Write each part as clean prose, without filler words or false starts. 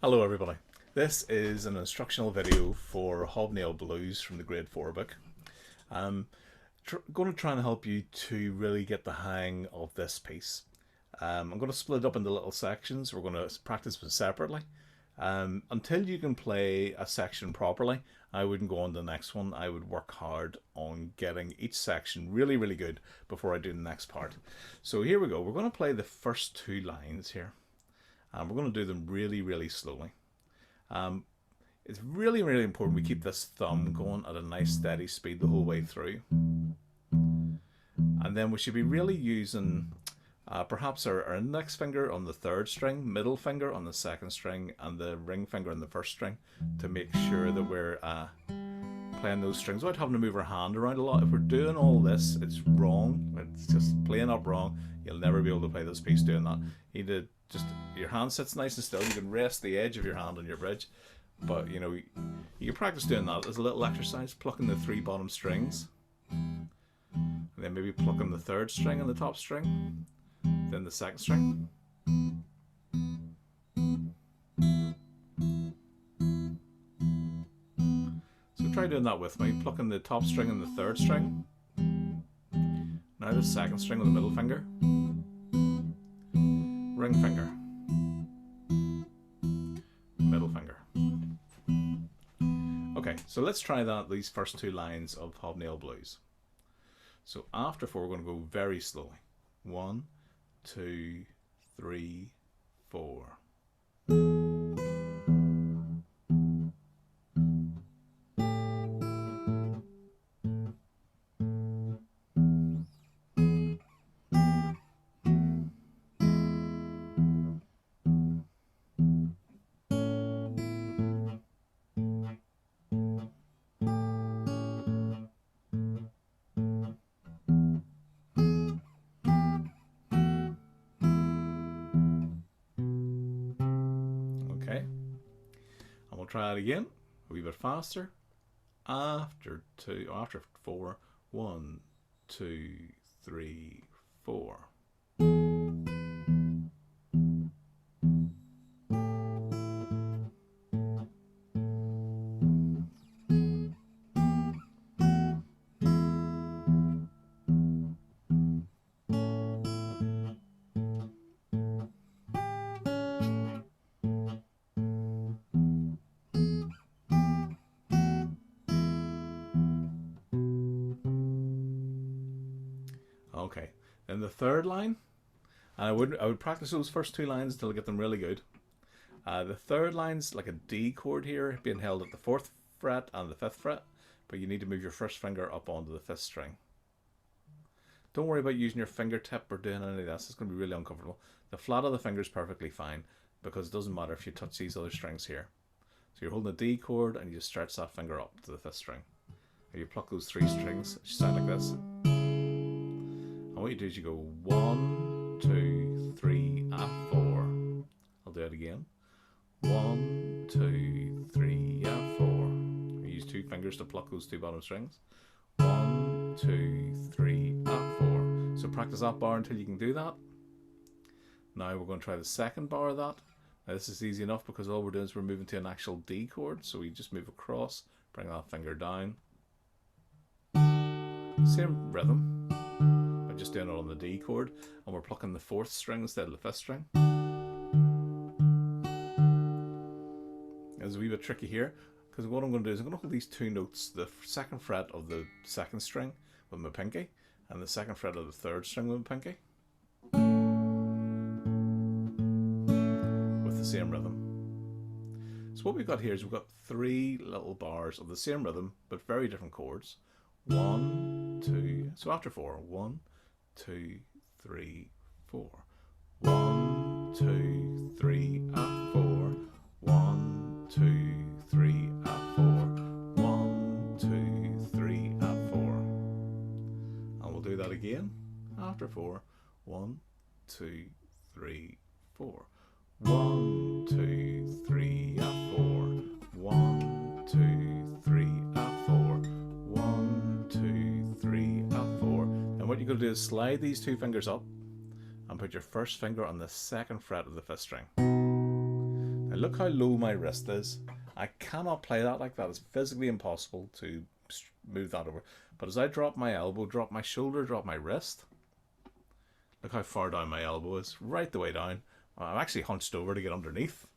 Hello everybody. This is an instructional video for Hobnail Blues from the Grade 4 book. I'm going to try and help you to really get the hang of this piece. I'm going to split it up into little sections. We're going to practice them separately. Until you can play a section properly, I wouldn't go on to the next one. I would work hard on getting each section really good before I do the next part. So here we go. We're going to play the first two lines here. And we're going to do them really slowly. It's really important we keep this thumb going at a nice steady speed the whole way through. And then we should be really using perhaps our index finger on the third string, middle finger on the second string, and the ring finger on the first string to make sure that we're playing those strings without having to move our hand around a lot. If we're doing all this, it's wrong. It's just plain up wrong. You'll never be able to play this piece doing that. You need to just, your hand sits nice and still. You can rest the edge of your hand on your bridge, but you know, you can practice doing that as a little exercise, plucking the three bottom strings, and then maybe plucking the third string and the top string, then the second string. So try doing that with me, plucking the top string and the third string. Now the second string with the middle finger, ring finger, middle finger. Okay, so let's try that, these first two lines of Hobnail Blues. So after 4, we're going to go very slowly. 1, 2, 3, 4. Try it again, a wee bit faster. After 4, 1, 2, 3, 4. Okay, then the third line, and I would practice those first two lines until I get them really good. The third line's like a D chord here, being held at the 4th fret and the 5th fret, but you need to move your first finger up onto the 5th string. Don't worry about using your fingertip or doing any of this, it's going to be really uncomfortable. The flat of the finger is perfectly fine, because it doesn't matter if you touch these other strings here. So you're holding a D chord and you just stretch that finger up to the 5th string. And you pluck those 3 strings, it should sound like this. And what you do is you go 1, 2, 3, 4. I'll do it again. 1, 2, 3, 4. You use 2 fingers to pluck those 2 bottom strings. 1, 2, 3, 4. So practice that bar until you can do that. Now we're going to try the second bar of that. Now this is easy enough because all we're doing is we're moving to an actual D chord. So we just move across, bring that finger down. Same rhythm. Just doing it on the D chord, and we're plucking the 4th string instead of the 5th string. It's a wee bit tricky here, because what I'm going to do is I'm going to hold these 2 notes, the 2nd fret of the 2nd string with my pinky, and the 2nd fret of the 3rd string with my pinky, with the same rhythm. So what we've got here is we've got 3 little bars of the same rhythm, but very different chords. 1, 2, so after 4, 1, 2, 3, 4. 1, 2, 3, 4. 1, 2, 3, 4. 1, 2, 3, 4. And we'll do that again. After 4. 1, 2, 3, 4. 1, 2, 3, 4. 1, 2, 3, 4. 1, 2, 3, 4. And what you're going to do is slide these 2 fingers up and put your first finger on the 2nd fret of the 5th string. And look how low my wrist is. I cannot play that like that. It's physically impossible to move that over. But as I drop my elbow, drop my shoulder, drop my wrist, look how far down my elbow is, right the way down. I'm actually hunched over to get underneath.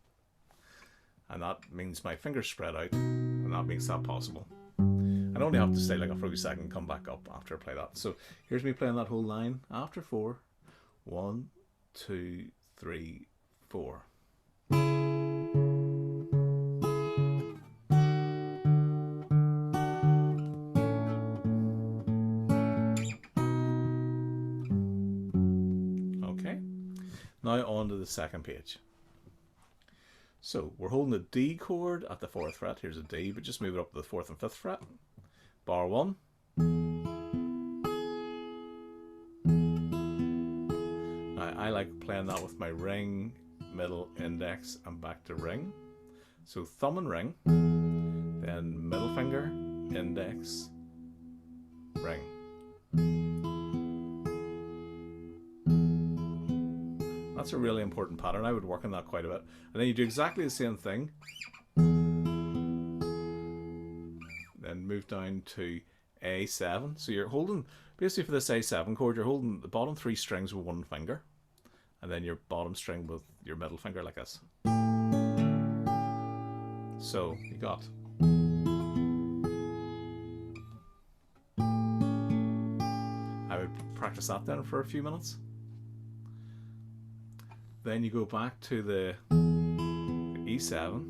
And that means my fingers spread out, and that makes that possible. I only have to stay like a few seconds and come back up after I play that. So here's me playing that whole line after 4. 1, 2, 3, 4. Okay, now on to the second page. So we're holding the D chord at the 4th fret. Here's a D, but just move it up to the 4th and 5th fret. Bar 1. Now I like playing that with my ring, middle, index, and back to ring. So thumb and ring, then middle finger, index, ring. That's a really important pattern. I would work on that quite a bit. And then you do exactly the same thing. Then move down to A7. So you're holding, basically for this A7 chord, you're holding the bottom 3 strings with one finger. And then your bottom string with your middle finger like this. So you got. I would practice that then for a few minutes. Then you go back to the E7.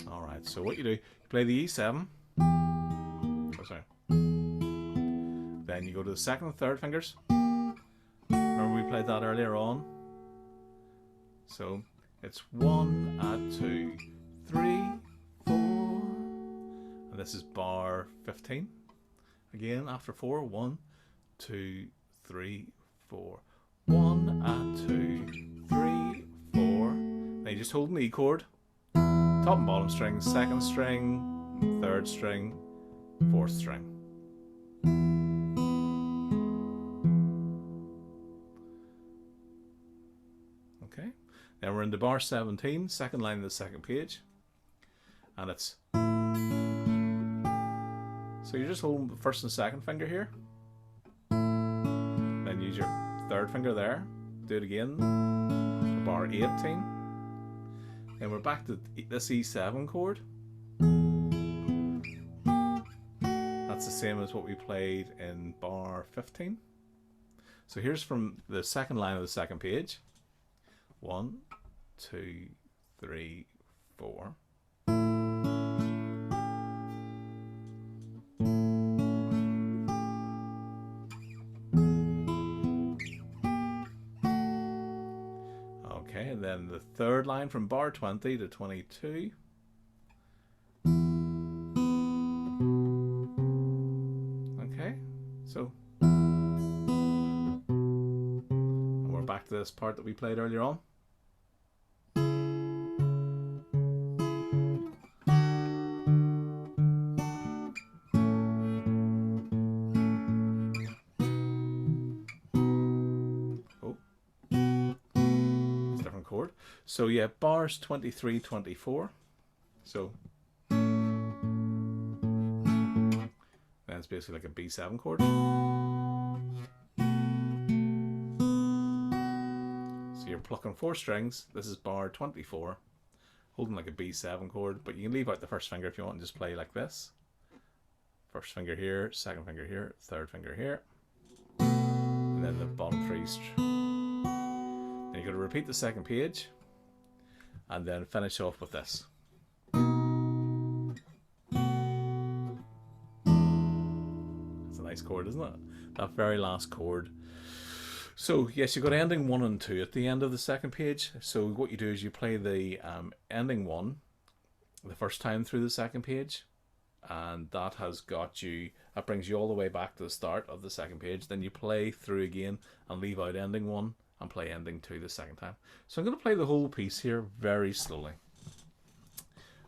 Alright, so what you do, you play the E7. Oh, sorry. Then you go to the 2nd and 3rd fingers. Remember we played that earlier on? So it's 1 and 2, 3, 4. And this is bar 15. Again, after 4, 1, 2, 3, 4. 1 and 2, 3, 4. Now you just hold an E chord, top and bottom string, 2nd string, 3rd string, 4th string. Okay, then we're into bar 17, 2nd line of the 2nd page, and it's. So you're just holding the 1st and 2nd finger here. Then use your 3rd finger there. Do it again for bar 18. Then we're back to this E7 chord. That's the same as what we played in bar 15. So here's from the 2nd line of the 2nd page. 1, 2, 3, 4. Okay, and then the 3rd line from bar 20 to 22. Okay, so and we're back to this part that we played earlier on. Chord. So yeah, bars 23, 24. So that's basically like a B7 chord. So you're plucking 4 strings. This is bar 24, holding like a B7 chord, but you can leave out the 1st finger if you want and just play like this. 1st finger here, 2nd finger here, 3rd finger here, and then the bottom 3 Then you're going to repeat the 2nd page and then finish off with this. It's a nice chord, isn't it? That very last chord. So yes, you've got ending 1 and 2 at the end of the 2nd page. So what you do is you play the ending 1 the first time through the 2nd page, and that has got you, that brings you all the way back to the start of the 2nd page. Then you play through again and leave out ending 1 and play ending 2 the 2nd time. So I'm going to play the whole piece here very slowly.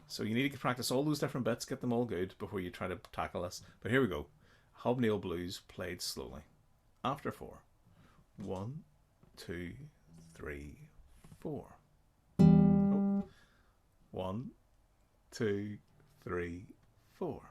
So you need to practice all those different bits, get them all good before you try to tackle this. But here we go. Hobnail Blues played slowly. after 4. 1, 2, 3, 4. Oh. 1, 2, 3, 4.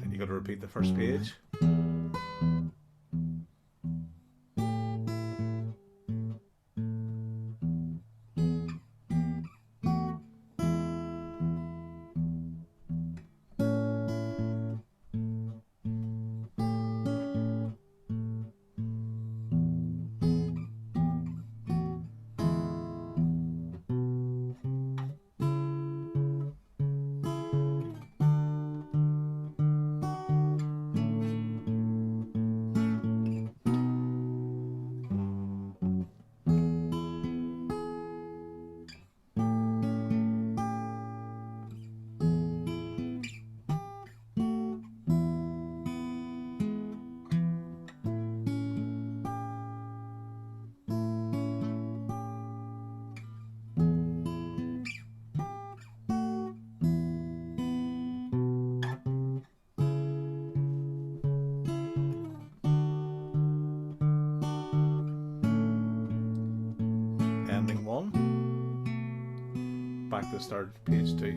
And you got to repeat the first page. Ending 1. Back to the start of page 2.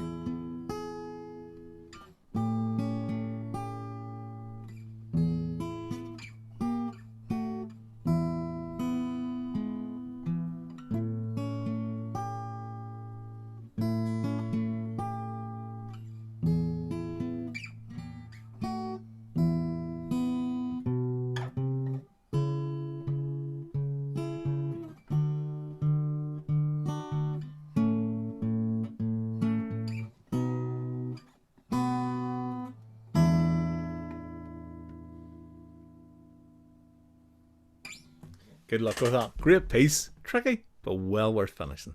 Good luck with that. Great piece. Tricky, but well worth finishing.